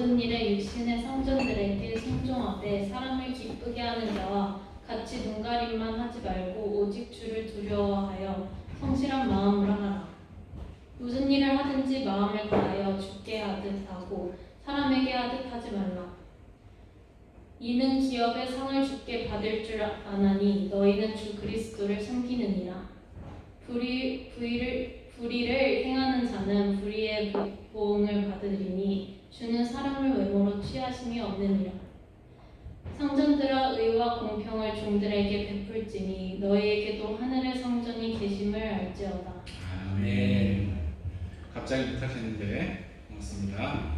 모든 일에 육신의 성전들에게 순종하되 사람을 기쁘게 하는 자와 같이 눈가림만 하지 말고 오직 주를 두려워하여 성실한 마음으로 하라. 무슨 일을 하든지 마음을 다하여 주께 하듯 하고 사람에게 하듯 하지 말라. 이는 기업의 상을 주께 받을 줄 아나니 너희는 주 그리스도를 섬기느니라. 불의를 행하는 자는 불의의 보응을 받으리니 주는 사람을 외모로 취하심이 없느니라. 성전들아 의와 공평을 종들에게 베풀지니 너희에게도 하늘의 성전이 계심을 알지어다. 아멘. 갑자기 부탁했는데 고맙습니다.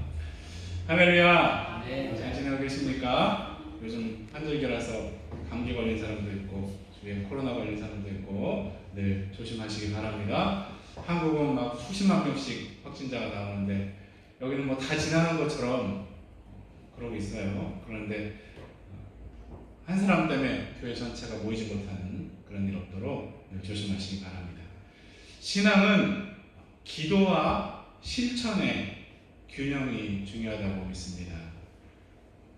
할렐루야. 잘 지내고 계십니까? 요즘 환절기라서 감기 걸린 사람도 있고 주위에 코로나 걸린 사람도 있고 늘 조심하시기 바랍니다. 한국은 막 수십만 명씩 확진자가 나오는데 여기는 뭐 다 지나간 것처럼 그러고 있어요. 그런데 한 사람 때문에 교회 전체가 모이지 못하는 그런 일 없도록 늘 조심하시기 바랍니다. 신앙은 기도와 실천의 균형이 중요하다고 믿습니다.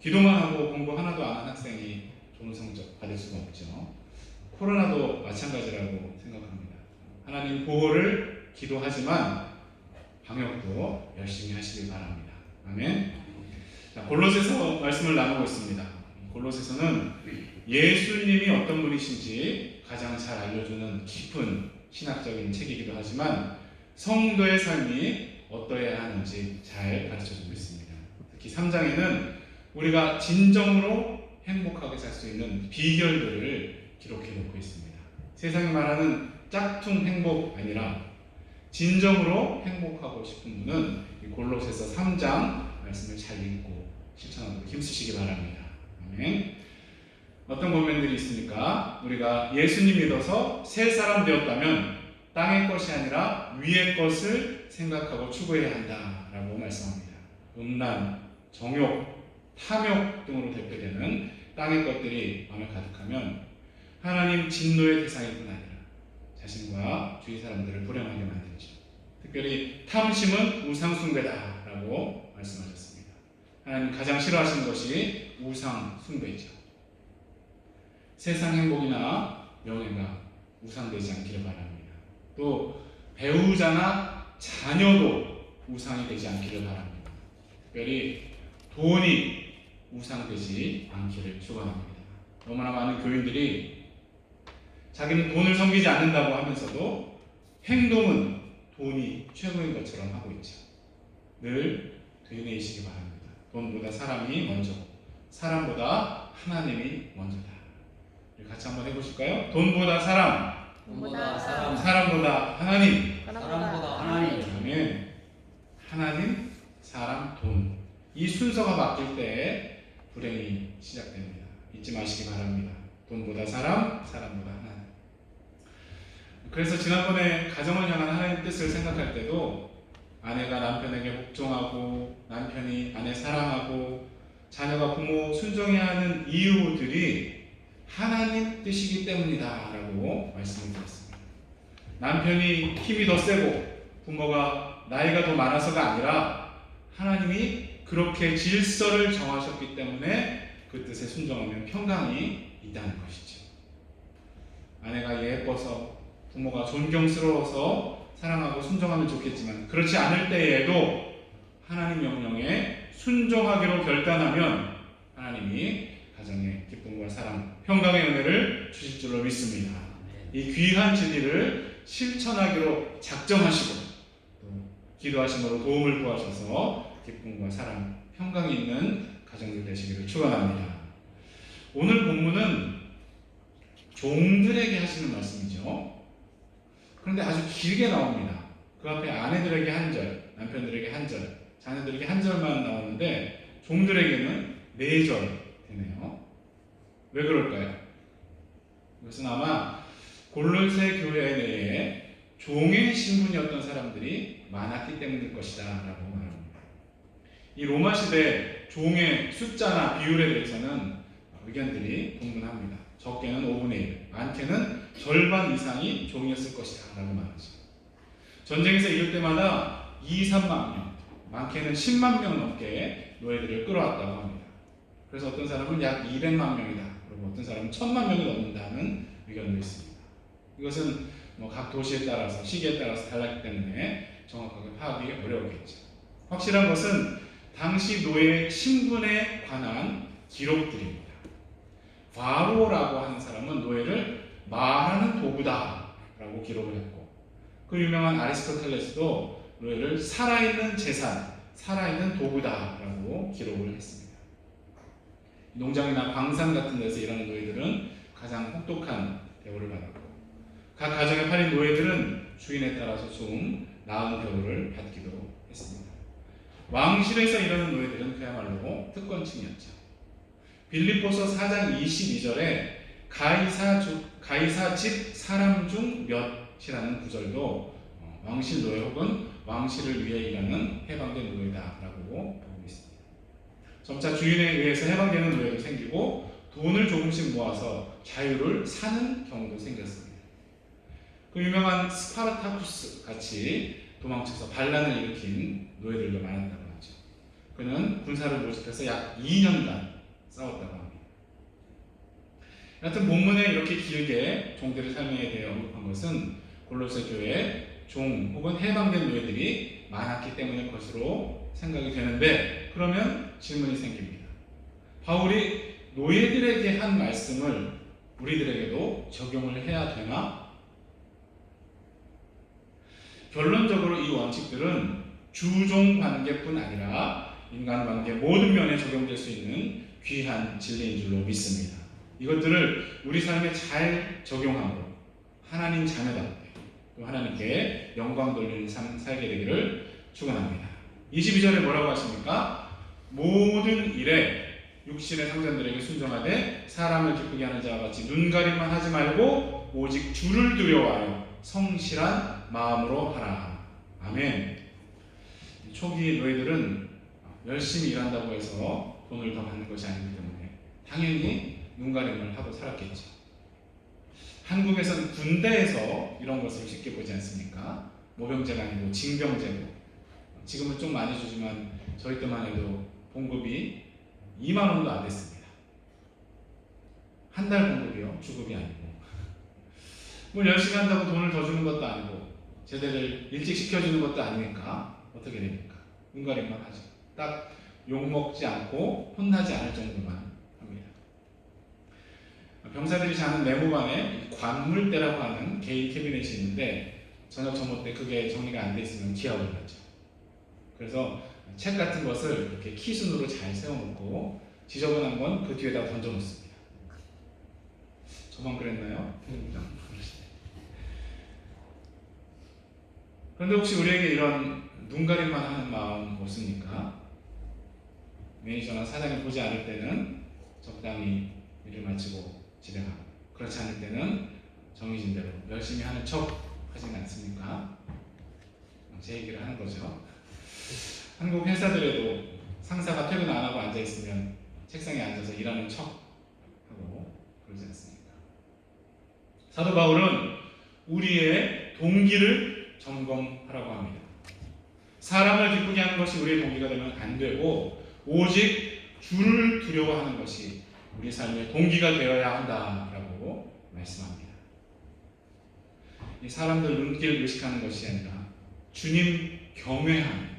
기도만 하고 공부 하나도 안 한 학생이 좋은 성적 받을 수가 없죠. 코로나도 마찬가지라고 생각합니다. 하나님 보호를 기도하지만 방역도 열심히 하시길 바랍니다. 아멘. 자, 골로새서 말씀을 나누고 있습니다. 골로새서는 예수님이 어떤 분이신지 가장 잘 알려주는 깊은 신학적인 책이기도 하지만 성도의 삶이 어떠해야 하는지 잘 가르쳐주고 있습니다. 특히 3장에는 우리가 진정으로 행복하게 살 수 있는 비결들을 기록해 놓고 있습니다. 세상이 말하는 짝퉁 행복 아니라 진정으로 행복하고 싶은 분은 이 골로새서 3장 말씀을 잘 읽고 실천하도록 힘쓰시기 바랍니다. 아멘. 어떤 권면들이 있습니까? 우리가 예수님 믿어서 새 사람 되었다면 땅의 것이 아니라 위의 것을 생각하고 추구해야 한다라고 말씀합니다. 음란, 정욕, 탐욕 등으로 대표되는 땅의 것들이 마음에 가득하면 하나님 진노의 대상일 뿐 아니라 자신과 주위 사람들을 불행하게 만들죠. 특별히 탐심은 우상 숭배다라고 말씀하셨습니다. 하나님 가장 싫어하시는 것이 우상 숭배죠. 세상 행복이나 명예가 우상되지 않기를 바랍니다. 또 배우자나 자녀도 우상이 되지 않기를 바랍니다. 특별히 돈이 우상되지 않기를 축원합니다. 너무나 많은 교인들이 자기는 돈을 섬기지 않는다고 하면서도 행동은 돈이 최고인 것처럼 하고 있죠. 늘 되뇌이시기 바랍니다. 돈보다 사람이 먼저고 사람보다 하나님이 먼저다. 같이 한번 해보실까요? 돈보다 사람, 사람보다 하나님, 아멘. 하나님, 사람, 돈. 이 순서가 바뀔 때 불행이 시작됩니다. 잊지 마시기 바랍니다. 돈보다 사람, 사람보다 하나님. 그래서 지난번에 가정을 향한 하나님의 뜻을 생각할 때도 아내가 남편에게 복종하고 남편이 아내 사랑하고 자녀가 부모 순종해야 하는 이유들이 하나님 뜻이기 때문이다 라고 말씀을 드렸습니다. 남편이 힘이 더 세고 부모가 나이가 더 많아서가 아니라 하나님이 그렇게 질서를 정하셨기 때문에 그 뜻에 순종하면 평강이 있다는 것이죠. 아내가 예뻐서 부모가 존경스러워서 사랑하고 순종하면 좋겠지만 그렇지 않을 때에도 하나님 명령에 순종하기로 결단하면 하나님이 가정에 기쁨과 사랑, 평강의 은혜를 주실 줄로 믿습니다. 이 귀한 진리를 실천하기로 작정하시고 또 기도하심으로 도움을 구하셔서 기쁨과 사랑, 평강이 있는 가정들 되시기를 축원합니다. 오늘 본문은 종들에게 하시는 말씀이죠. 그런데 아주 길게 나옵니다. 그 앞에 아내들에게 한 절, 남편들에게 한 절, 자녀들에게 한 절만 나오는데 종들에게는 4절 되네요. 왜 그럴까요? 이것은 아마 골로새 교회 내에 종의 신분이었던 사람들이 많았기 때문일 것이다 라고 말합니다. 이 로마 시대 종의 숫자나 비율에 대해서는 의견들이 분분합니다. 적게는 5분의 1, 많게는 절반 이상이 종이었을 것이다 라고 말하죠. 전쟁에서 이길 때마다 2, 3만 명, 많게는 10만 명 넘게 노예들을 끌어왔다고 합니다. 그래서 어떤 사람은 약 200만 명이다. 그리고 어떤 사람은 1000만 명이 넘는다는 의견도 있습니다. 이것은 각 도시에 따라서 시기에 따라서 달랐기 때문에 정확하게 파악이 어려웠겠죠. 확실한 것은 당시 노예 신분에 관한 기록들입니다. 바로라고 하는 사람은 노예를 말하는 도구다 라고 기록을 했고, 그 유명한 아리스토텔레스도 노예를 살아있는 재산, 살아있는 도구다 라고 기록을 했습니다. 농장이나 광산 같은 데서 일하는 노예들은 가장 혹독한 대우를 받았고, 각 가정에 팔린 노예들은 주인에 따라서 좀 나은 대우를 받기도 했습니다. 왕실에서 일하는 노예들은 그야말로 특권층이었죠. 빌립보서 4장 22절에 가이사 집 사람 중 몇이라는 구절도 왕실 노예 혹은 왕실을 위해 일하는 해방된 노예다라고 보고 있습니다. 점차 주인에 의해서 해방되는 노예도 생기고 돈을 조금씩 모아서 자유를 사는 경우도 생겼습니다. 그 유명한 스파르타쿠스 같이 도망쳐서 반란을 일으킨 노예들도 많았다고 하죠. 그는 군사를 모집해서 약 2년간 싸웠다고 합니다. 여하튼 본문에 이렇게 길게 종들의 삶에 대해 언급한 것은 골로새 교회에 종 혹은 해방된 노예들이 많았기 때문일 것으로 생각이 되는데, 그러면 질문이 생깁니다. 바울이 노예들에게 한 말씀을 우리들에게도 적용을 해야 되나? 결론적으로 이 원칙들은 주종 관계뿐 아니라 인간관계 모든 면에 적용될 수 있는 귀한 진리인 줄로 믿습니다. 이것들을 우리 삶에 잘 적용하고 하나님 자녀답게 또 하나님께 영광 돌리는 삶 살게 되기를 축원합니다. 22절에 뭐라고 하십니까? 모든 일에 육신의 상전들에게 순종하되 사람을 기쁘게 하는 자와 같이 눈가림만 하지 말고 오직 주를 두려워하여 성실한 마음으로 하라. 아멘. 초기 노예들은 열심히 일한다고 해서 돈을 더 받는 것이 아니기 때문에 당연히 눈가림을 하고 살았겠죠. 한국에서는 군대에서 이런 것을 쉽게 보지 않습니까? 모병제가 아니고 징병제고, 지금은 좀 많이 주지만 저희 때만 해도 봉급이 2만 원도 안 됐습니다. 한 달 봉급이요, 주급이 아니고. 뭘 열심히 한다고 돈을 더 주는 것도 아니고 제대를 일찍 시켜주는 것도 아니니까 어떻게 됩니까? 눈가림만 하죠. 딱 욕먹지 않고 혼나지 않을 정도만 합니다. 병사들이 자는 내무반에 관물대라고 하는 개인 캐비넷이 있는데 저녁 점호 때 그게 정리가 안 돼 있으면 기합을 하죠. 그래서 책 같은 것을 이렇게 키순으로 잘 세워놓고 지저분한 건 그 뒤에다 던져놓습니다. 저만 그랬나요? 그런데 혹시 우리에게 이런 눈가림만 하는 마음 없습니까? 매니저나 사장이 보지 않을 때는 적당히 일을 마치고 집에 가고, 그렇지 않을 때는 정해진 대로 열심히 하는 척 하지는 않습니까? 제 얘기를 하는 거죠. 한국 회사들에도 상사가 퇴근 안 하고 앉아 있으면 책상에 앉아서 일하는 척 하고 그러지 않습니까? 사도 바울은 우리의 동기를 점검하라고 합니다. 사람을 기쁘게 하는 것이 우리의 동기가 되면 안 되고 오직 주를 두려워하는 것이 우리 삶의 동기가 되어야 한다라고 말씀합니다. 이 사람들 눈길 의식하는 것이 아니라 주님 경외하는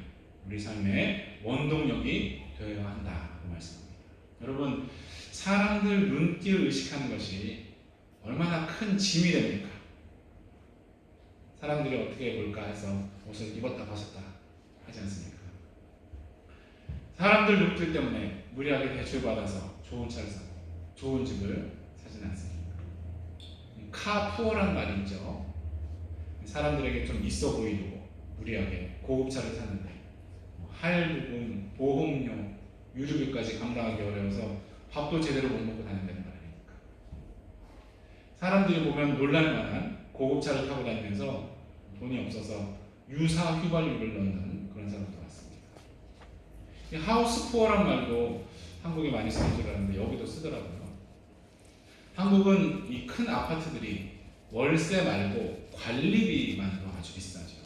우리 삶의 원동력이 되어야 한다고 말씀합니다. 여러분, 사람들 눈길 의식하는 것이 얼마나 큰 짐이 됩니까? 사람들이 어떻게 볼까 해서 옷을 입었다 벗었다 하지 않습니까? 사람들 눈길 때문에 무리하게 대출받아서 좋은 차를 사고 좋은 집을 사지는 않습니까? 카푸어란 말이 있죠. 사람들에게 좀 있어 보이려고 무리하게 고급차를 샀는데 할부금, 보험료, 유류비까지 감당하기 어려워서 밥도 제대로 못 먹고 다닌다는 말이니까. 사람들이 보면 놀랄만한 고급차를 타고 다니면서 돈이 없어서 유사 휘발유를 넣는 그런 사람도 많습니다. 하우스푸어란 말도 한국에 많이 쓰는 줄 알았는데 여기도 쓰더라고요. 한국은 이 큰 아파트들이 월세 말고 관리비만도 아주 비싸죠.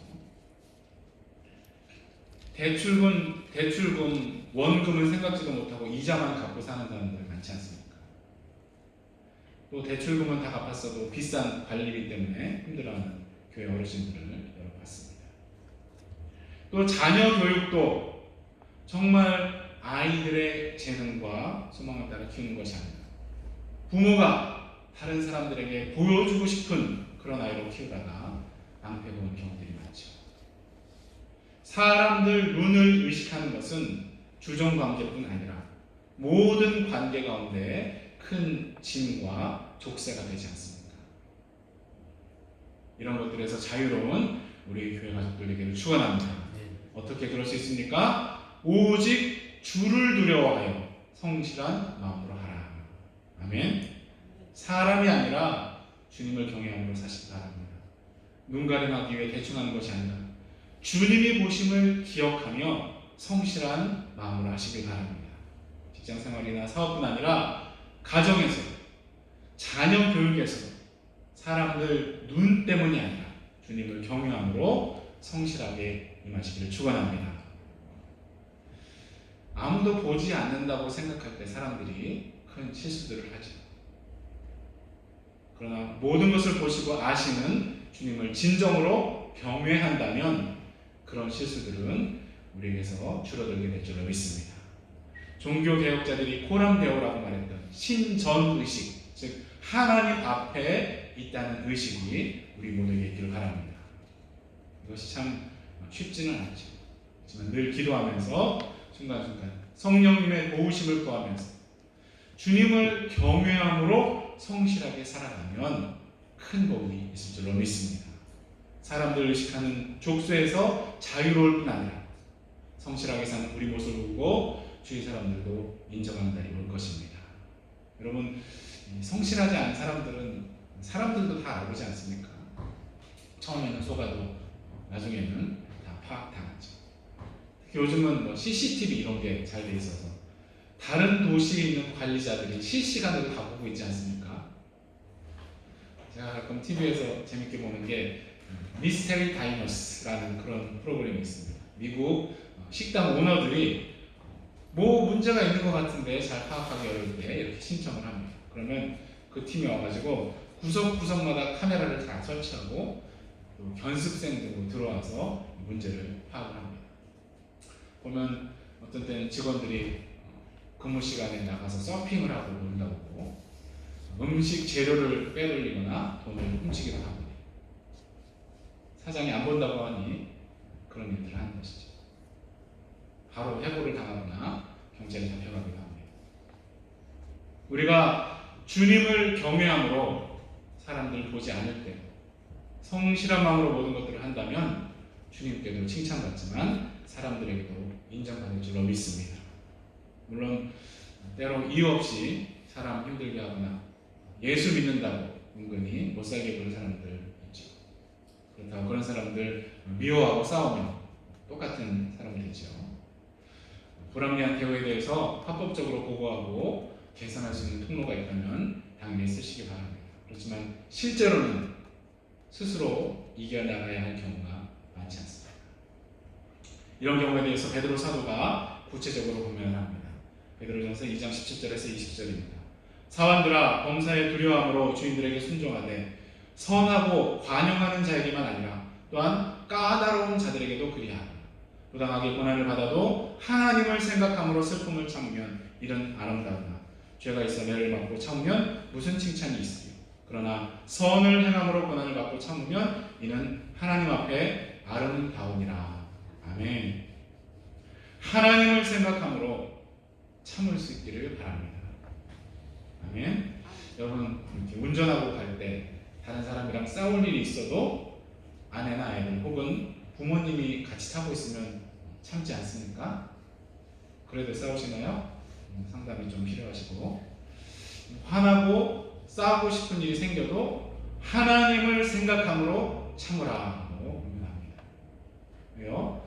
대출금, 원금은 생각지도 못하고 이자만 갚고 사는 사람들 많지 않습니까? 또 대출금은 다 갚았어도 비싼 관리비 때문에 힘들어하는 교회 어르신들을 여러 봤습니다. 또 자녀 교육도 정말 아이들의 재능과 소망을 따라 키우는 것이 아니라 부모가 다른 사람들에게 보여주고 싶은 그런 아이로 키우다가 낭패보는 경우들이 많죠. 사람들 눈을 의식하는 것은 주종관계뿐 아니라 모든 관계 가운데 큰 짐과 족쇄가 되지 않습니까? 이런 것들에서 자유로운 우리 교회 가족들 되기를 축원합니다. 어떻게 그럴 수 있습니까? 오직 주를 두려워하여 성실한 마음으로 하라. 아멘. 사람이 아니라 주님을 경외함으로 사시기 바랍니다. 눈 가림하기 위해 대충 하는 것이 아니라 주님이 보심을 기억하며 성실한 마음으로 하시길 바랍니다. 직장 생활이나 사업뿐 아니라 가정에서, 자녀 교육에서 사람들 눈 때문이 아니라 주님을 경외함으로 성실하게 임하시기를 축원합니다. 아무도 보지 않는다고 생각할 때 사람들이 큰 실수들을 하죠. 그러나 모든 것을 보시고 아시는 주님을 진정으로 경외한다면 그런 실수들은 우리에게서 줄어들게 될 줄로 믿습니다. 종교개혁자들이 코람데오라고 말했던 신전의식, 즉 하나님 앞에 있다는 의식이 우리 모두에게 있기를 바랍니다. 이것이 참 쉽지는 않죠. 하지만 늘 기도하면서 순간순간 성령님의 도우심을 구하면서 주님을 경외함으로 성실하게 살아가면 큰 복이 있을 줄로 믿습니다. 사람들 의식하는 족쇄에서 자유로울 뿐 아니라 성실하게 사는 우리 모습을 보고 주위 사람들도 인정하는 날이 올 것입니다. 여러분, 성실하지 않은 사람들도 다 알지 않습니까? 처음에는 속아도 나중에는 다 파악당하죠. 특히 요즘은 CCTV 이런 게 잘 돼 있어서 다른 도시에 있는 관리자들이 실시간으로 다 보고 있지 않습니까? 제가 가끔 TV에서 재밌게 보는 게 미스테리 다이너스라는 그런 프로그램이 있습니다. 미국 식당 오너들이 뭐 문제가 있는 것 같은데 잘 파악하기 어려울 때 이렇게 신청을 합니다. 그러면 그 팀이 와가지고 구석구석마다 카메라를 다 설치하고 또 견습생들도 들어와서 문제를 파악을 합니다. 보면 어떤 때는 직원들이 근무 시간에 나가서 서핑을 하고 논다고 음식 재료를 빼돌리거나 돈을 훔치기도 합니다. 사장이 안 본다고 하니 그런 일들을 하는 것이죠. 바로 해고를 당하거나 경찰에 잡혀가기도 합니다. 우리가 주님을 경외함으로 사람들 보지 않을 때 성실한 마음으로 모든 것들을 한다면 주님께도 칭찬받지만 사람들에게도 인정받을 줄로 믿습니다. 물론 때로 이유 없이 사람 힘들게 하거나 예수 믿는다고 은근히 못살게 구는 사람들 있죠. 그렇다고 그런 사람들 미워하고 싸우면 똑같은 사람들이죠. 불합리한 대우에 대해서 합법적으로 보고하고 개선할 수 있는 통로가 있다면 당연히 쓰시기 바랍니다. 그렇지만 실제로는 스스로 이겨나가야 할 경우가 많지 않습니다. 이런 경우에 대해서 베드로 사도가 구체적으로 고면을 합니다. 베드로전서 2장 17절에서 20절입니다. 사환들아, 범사에 두려움으로 주인들에게 순종하되 선하고 관용하는 자에게만 아니라 또한 까다로운 자들에게도 그리하라. 부당하게 고난을 받아도 하나님을 생각함으로 슬픔을 참으면 이는 아름다우나 죄가 있어 매를 받고 참으면 무슨 칭찬이 있으며 그러나 선을 행함으로 고난을 받고 참으면 이는 하나님 앞에 아름다우니라. 아멘. 하나님을 생각함으로 참을 수 있기를 바랍니다. 아멘. 여러분, 이렇게 운전하고 갈 때 다른 사람이랑 싸울 일이 있어도 아내나 아이들 혹은 부모님이 같이 타고 있으면 참지 않습니까? 그래도 싸우시나요? 상담이 좀 필요하시고, 화나고 싸우고 싶은 일이 생겨도 하나님을 생각함으로 참으라고 권면합니다. 왜요?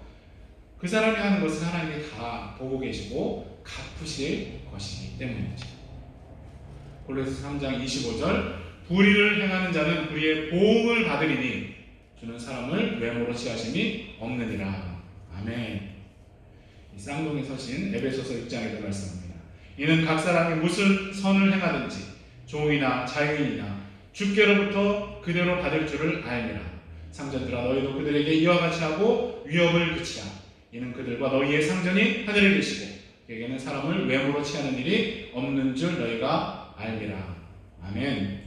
그 사람이 하는 것을 하나님이 다 보고 계시고 갚으실 것이기 때문이죠. 골로새서 3장 25절 불의를 행하는 자는 불의의 보응을 받으리니 주는 사람을 외모로 취하심이 없느니라. 아멘. 이 쌍둥이 서신 에베소서 6장에도 말씀합니다. 이는 각 사람이 무슨 선을 행하든지 종이나 자유인이나 주께로부터 그대로 받을 줄을 알미라. 상전들아 너희도 그들에게 이와 같이 하고 위협을 그치라. 이는 그들과 너희의 상전이 하늘에 계시고 그에게는 사람을 외모로 취하는 일이 없는 줄 너희가 알미라. 아멘.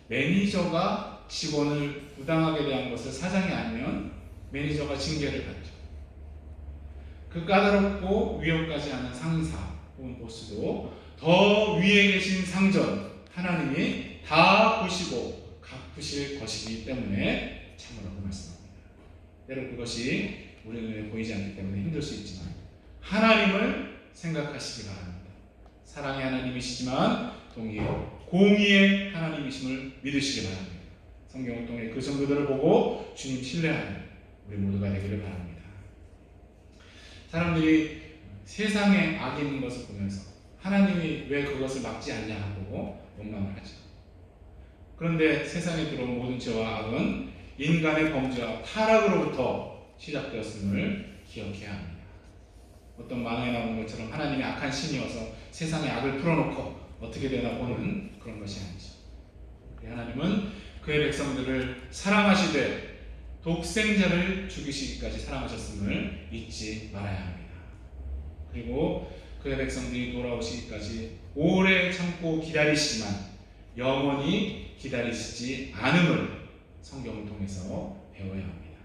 매니저가 직원을 부당하게 대한 것을 사장이 알면 매니저가 징계를 받죠. 그 까다롭고 위협까지 하는 상사 혹은 보스도 더 위에 계신 상전 하나님이 다 보시고 갚으실 것이기 때문에 참으라고 말씀합니다. 때로 그것이 우리 눈에 보이지 않기 때문에 힘들 수 있지만 하나님을 생각하시기 바랍니다. 사랑의 하나님이시지만 동시에 공의의 하나님이심을 믿으시기 바랍니다. 성경을 통해 그 성도들을 보고 주님 신뢰하는 우리 모두가 되기를 바랍니다. 사람들이 세상에 악이 있는 것을 보면서 하나님이 왜 그것을 막지 않냐 하고 원망을 하죠. 그런데 세상에 들어온 모든 죄와 악은 인간의 범죄와 타락으로부터 시작되었음을 기억해야 합니다. 어떤 만화에 나오는 것처럼 하나님이 악한 신이어서 세상에 악을 풀어놓고 어떻게 되나 보는 그런 것이 아니죠. 하나님은 그의 백성들을 사랑하시되 독생자를 죽이시기까지 사랑하셨음을 잊지 말아야 합니다. 그리고 그의 백성들이 돌아오시기까지 오래 참고 기다리시지만 영원히 기다리시지 않음을 성경을 통해서 배워야 합니다.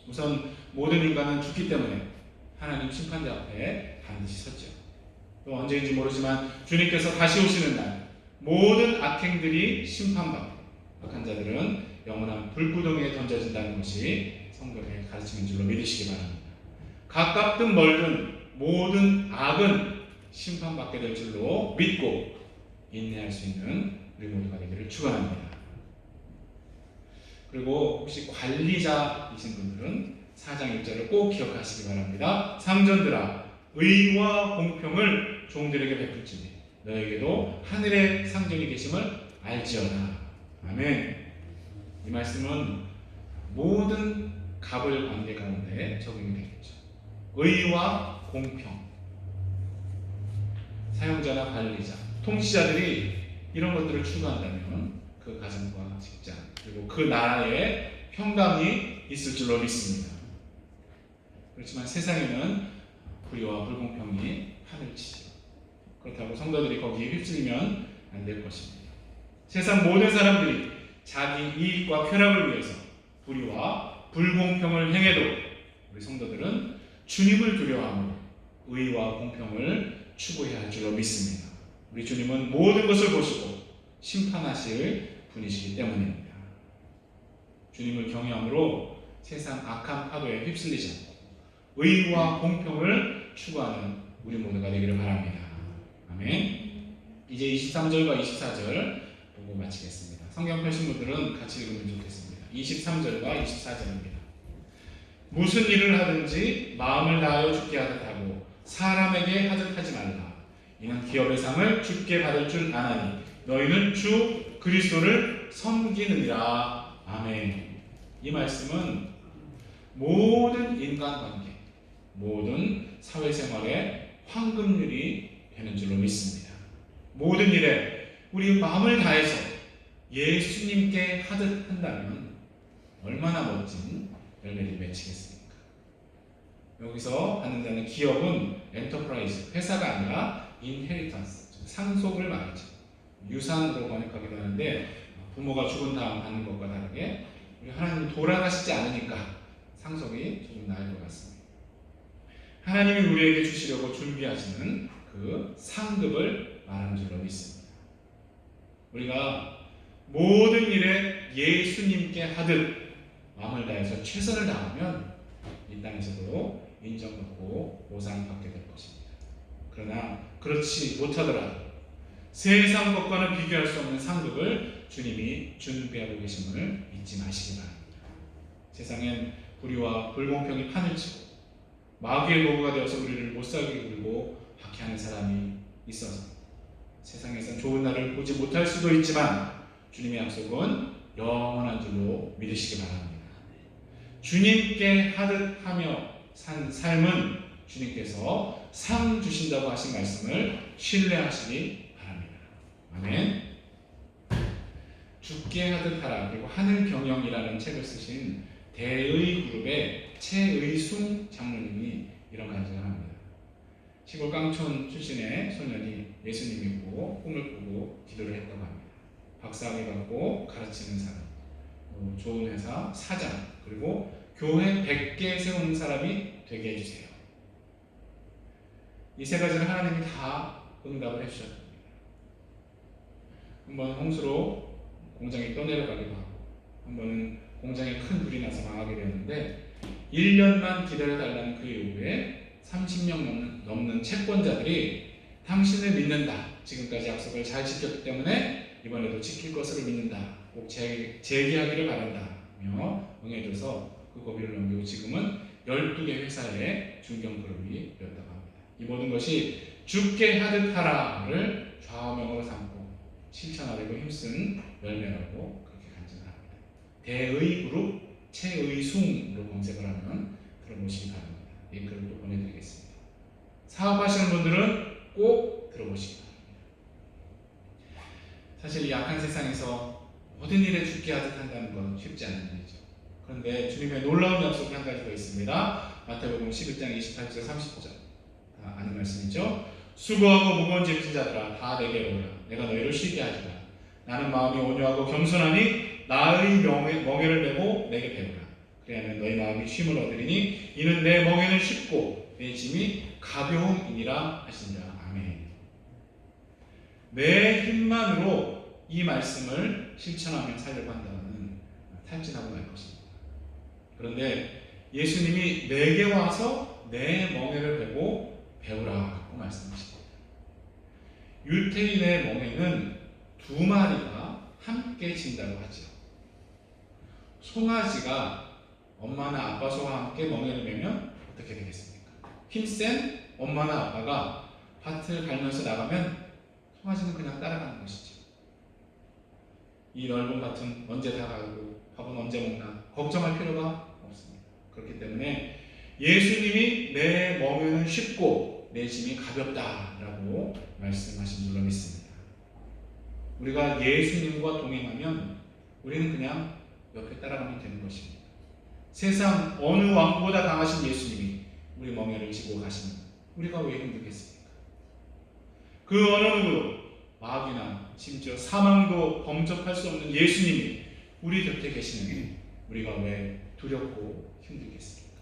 우선 모든 인간은 죽기 때문에 하나님 심판대 앞에 반드시 섰죠. 또 언제인지 모르지만 주님께서 다시 오시는 날 모든 악행들이 심판받고 악한 자들은 영원한 불구덩이에 던져진다는 것이 성경의 가르침인 줄로 믿으시기 바랍니다. 가깝든 멀든 모든 악은 심판받게 될 줄로 믿고 인내할 수 있는 우리 모두가 되기를 축원합니다. 그리고 혹시 관리자이신 분들은 4장 1절을 꼭 기억하시기 바랍니다. 상전들아 의와 공평을 종들에게 베풀지니 너에게도 하늘의 상전이 계심을 알지어다. 아멘. 이 말씀은 모든 갑을 관계 가운데 적용이 되겠죠. 의와 공평. 사용자나 관리자, 통치자들이 이런 것들을 추구한다면 그 가정과 직장 그리고 그 나라에 평강이 있을 줄로 믿습니다. 그렇지만 세상에는 불의와 불공평이 판을 치죠. 그렇다고 성도들이 거기에 휩쓸리면 안 될 것입니다. 세상 모든 사람들이 자기 이익과 쾌락을 위해서 불의와 불공평을 행해도 우리 성도들은 주님을 두려워하며 의와 공평을 추구해야 할 줄로 믿습니다. 우리 주님은 모든 것을 보시고 심판하실 분이시기 때문입니다. 주님을 경외함으로 세상 악한 파도에 휩쓸리지 않고 의와 공평을 추구하는 우리 모두가 되기를 바랍니다. 아멘. 이제 23절과 24절 보고 마치겠습니다. 성경 펴신 분들은 같이 읽으면 좋겠습니다. 23절과 24절입니다. 무슨 일을 하든지 마음을 다하여 주께 하듯 하고 사람에게 하듯 하지 말라. 이는 기업의 상을 주께 받을 줄 아나니 너희는 주 그리스도를 섬기느니라. 아멘. 이 말씀은 모든 인간관계, 모든 사회생활의 황금률이 되는 줄로 믿습니다. 모든 일에 우리 마음을 다해서 예수님께 하듯 한다면 얼마나 멋진 열매를 맺히겠습니까? 여기서 하는 자는 기업은 엔터프라이즈, 회사가 아니라 인헤리턴스, 상속을 말하죠. 유산으로 번역하기도 하는데 부모가 죽은 다음 받는 것과 다르게 우리 하나님 돌아가시지 않으니까 상속이 조금 나을 것 같습니다. 하나님이 우리에게 주시려고 준비하시는 그 상급을 말하는 줄로 믿습니다. 우리가 모든 일에 예수님께 하듯 마음을 다해서 최선을 다하면 이 땅에서도 인정받고 보상받게 될 것입니다. 그러나 그렇지 못하더라도 세상 것과는 비교할 수 없는 상급을 주님이 준비하고 계심을 잊지 마시기 바랍니다. 세상엔 불의와 불공평이 판을 치고 마귀의 도구가 되어서 우리를 못살게 굴고 박해하는 사람이 있어서 세상에선 좋은 날을 보지 못할 수도 있지만 주님의 약속은 영원한 줄로 믿으시기 바랍니다. 주님께 하듯 하며 산 삶은 주님께서 상 주신다고 하신 말씀을 신뢰하시기 바랍니다. 아멘. 죽게 하듯 하라. 그리고 하늘 경영이라는 책을 쓰신 대의 그룹의 최의순 장로님이 이런 간증을 합니다. 시골 깡촌 출신의 소년이 예수님 믿고 꿈을 꾸고 기도를 했다고 합니다. 박사학위 받고 가르치는 사람, 좋은 회사 사장, 그리고 교회 100개 세우는 사람이 되게 해주세요. 이 세 가지를 하나님이 다 응답을 해주셨습니다. 한번 홍수로 공장이 떠내려가기도 하고, 한 번은 공장에 큰 불이 나서 망하게 되었는데 1년만 기다려달라는 그 이후에 30명 넘는 채권자들이 당신을 믿는다, 지금까지 약속을 잘 지켰기 때문에 이번에도 지킬 것을 믿는다, 꼭 재기하기를 바란다며 응해줘서 그 고비를 넘기고 지금은 12개 회사의 중견그룹이 되었다고 합니다. 이 모든 것이 죽게 하듯 하라를 좌우명으로 삼고 실천하려고 힘쓴 열매라고 그렇게 간증을 합니다. 대의 그룹 최의숭으로 검색을 하면 들어보시기 바랍니다. 링크를 또 보내드리겠습니다. 사업하시는 분들은 꼭 들어보시기 바랍니다. 사실 이 악한 세상에서 모든 일에 죽게 하듯 한다는 건 쉽지 않은 일이죠. 그런데 주님의 놀라운 약속이 한 가지가 있습니다. 마태복음 11장 28절 30절 다 아는 말씀이죠. 수고하고 무거운 짐진 자들아 다 내게로 오라. 내가 너희를 쉬게 하리라. 나는 마음이 온유하고 겸손하니 나의 멍에를 메고 내게 배우라. 그리하면 너희 마음이 쉼을 얻으리니 이는 내 멍에는 쉽고 내 짐이 가벼움이니라 하시니라. 아멘. 내 힘만으로 이 말씀을 실천하며 살려고 한다면 탈진하고 말 것입니다. 그런데 예수님이 내게 와서 내 멍에를 메고 배우라고 말씀하십니다. 유태인의 멍에는 2마리가 함께 진다고 하죠. 송아지가 엄마나 아빠 소와 함께 멍에를 메면 어떻게 되겠습니까? 힘센 엄마나 아빠가 밭을 갈면서 나가면 송아지는 그냥 따라가는 것이죠. 이 넓은 밭은 언제 다 가고 밥은 언제 먹나 걱정할 필요가 없습니다. 그렇기 때문에 예수님이 내 멍에는 쉽고 내 짐이 가볍다라고 말씀하신 줄로 믿습니다. 우리가 예수님과 동행하면 우리는 그냥 옆에 따라가면 되는 것입니다. 세상 어느 왕보다 강하신 예수님이 우리 멍에를 지고 가시면 우리가 왜 힘들겠습니까? 그 어느 누구도 마귀나 심지어 사망도 범접할 수 없는 예수님이 우리 곁에 계시는 우리가 왜 두렵고 힘들겠습니까?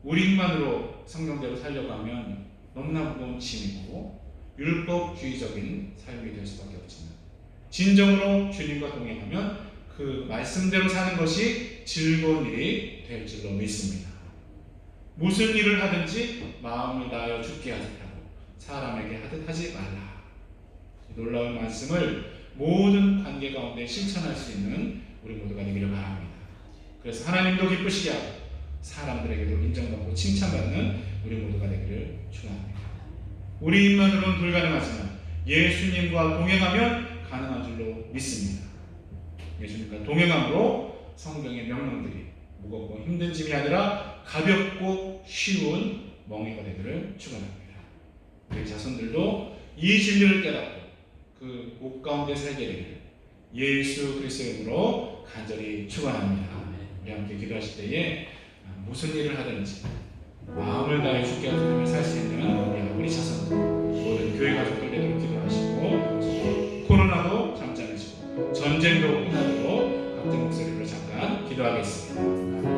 우리 힘만으로 성경대로 살려고 하면 너무나 무거운 짐이고 율법주의적인 삶이 될 수밖에 없지만 진정으로 주님과 동행하면 그 말씀대로 사는 것이 즐거운 일이 될 줄로 믿습니다. 무슨 일을 하든지 마음을 다하여 죽게 하듯 하고 사람에게 하듯 하지 말라. 놀라운 말씀을 모든 관계 가운데 실천할 수 있는 우리 모두가 되기를 바랍니다. 그래서 하나님도 기쁘시게 하고 사람들에게도 인정받고 칭찬받는 우리 모두가 되기를 축원합니다. 우리 힘만으로는 불가능하지만 예수님과 동행하면 가능한 줄로 믿습니다. 예수님과 동행함으로 성경의 명령들이 무겁고 힘든 짐이 아니라 가볍고 쉬운 멍에가 되기를 축원합니다. 우리 자손들도 이 진리를 깨닫고 그 목 가운데 살게 되기를 예수 그리스도의 이름으로 간절히 축원합니다. 우리 함께 기도하실 때에 무슨 일을 하든지 마음을 다해 주께 하며 살 수 있는 우리 자손들 모든 교회 가족들 되도록 기도하시고 코로나도 잠잠해지고 전쟁도 끝나도록 각자 목소리로 잠깐 기도하겠습니다.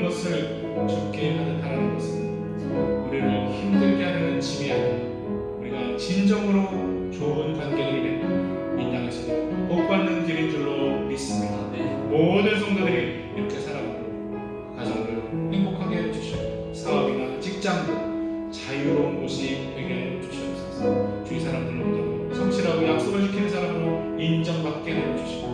것을 죽게 하는 것은 우리를 힘들게 하는 짐이 아니라 우리가 진정으로 좋은 관계를 맺고 이 땅에서도 복받는 길인 줄로 믿습니다. 모든 성도들이 이렇게 살아가고 가정을 행복하게 해주시고 사업이나 직장도 자유로운 곳이 되게 해주시옵소서. 주위 사람들로부터 성실하고 약속을 지키는 사람으로 인정받게 해주시고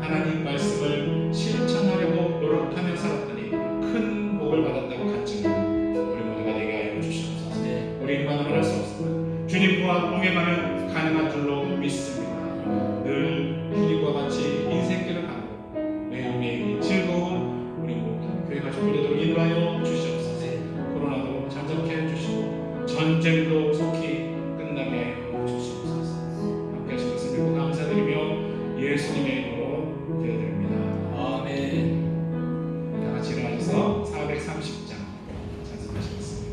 하나님 말씀을 실천하려고 노력하는 사람들이 큰 복을 받았다고 간증하는 우리 모두가 되게 하여 주시옵소서. 우리만으로는 할 수 없습니다. 주님과 동행하는 가능한 줄로 믿습니다. 늘 주님과 같이 인생길을 가고 매일매일 즐거운 우리 모든 교회 가족들 되도록 인도하여 주시옵소서. 코로나도 잠잠케 해주시고 전쟁도 속히 끝나게 하여 주시옵소서. 함께 하신 것을 믿고 감사드리며 예수님의 이름으로 기도드립니다. 아멘. 다 같이 일어나셔서 430장 찬송하시겠습니다.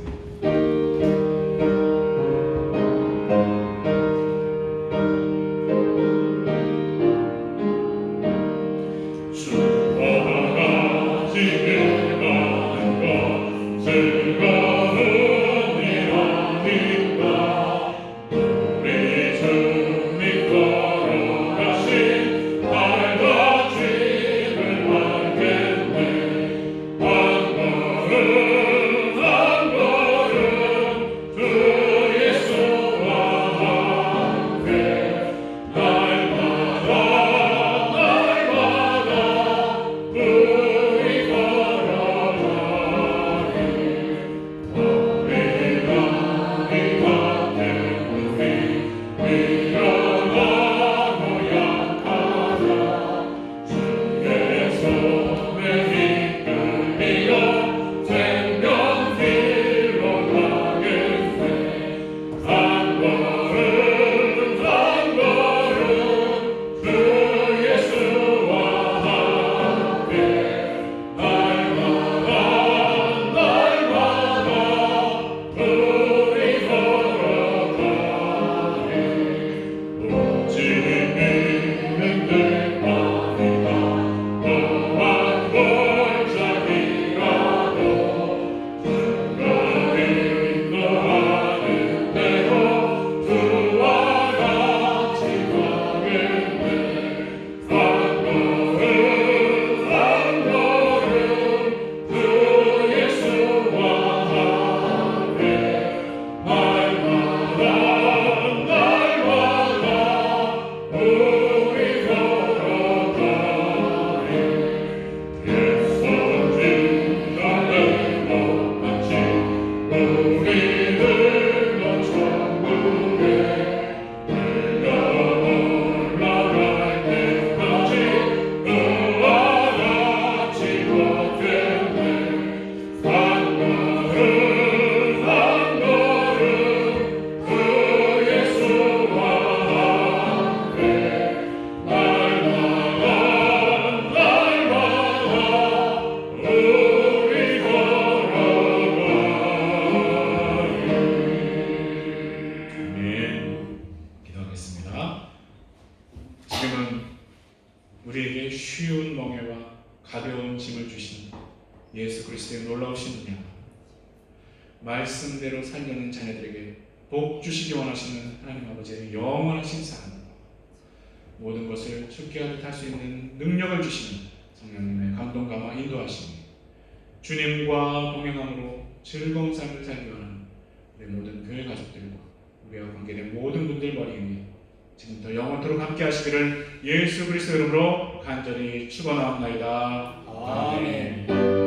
우리에게 쉬운 멍에와 가벼운 짐을 주신 예수 그리스도의 놀라우신 은혜, 말씀대로 살려는 자녀들에게 복 주시기 원하시는 하나님 아버지의 영원하신 사랑, 모든 것을 죽게 하듯 할 수 있는 능력을 주시는 성령님의 감동 감화 인도하시니 주님과 동행함으로 즐거운 삶을 살기 원하는 우리 모든 교회 가족들과 우리와 관계된 모든 분들 머리 위에 지금부터 영원토록 함께 하시기를 예수 그리스도 이름으로 간절히 축원하옵나이다. 아멘.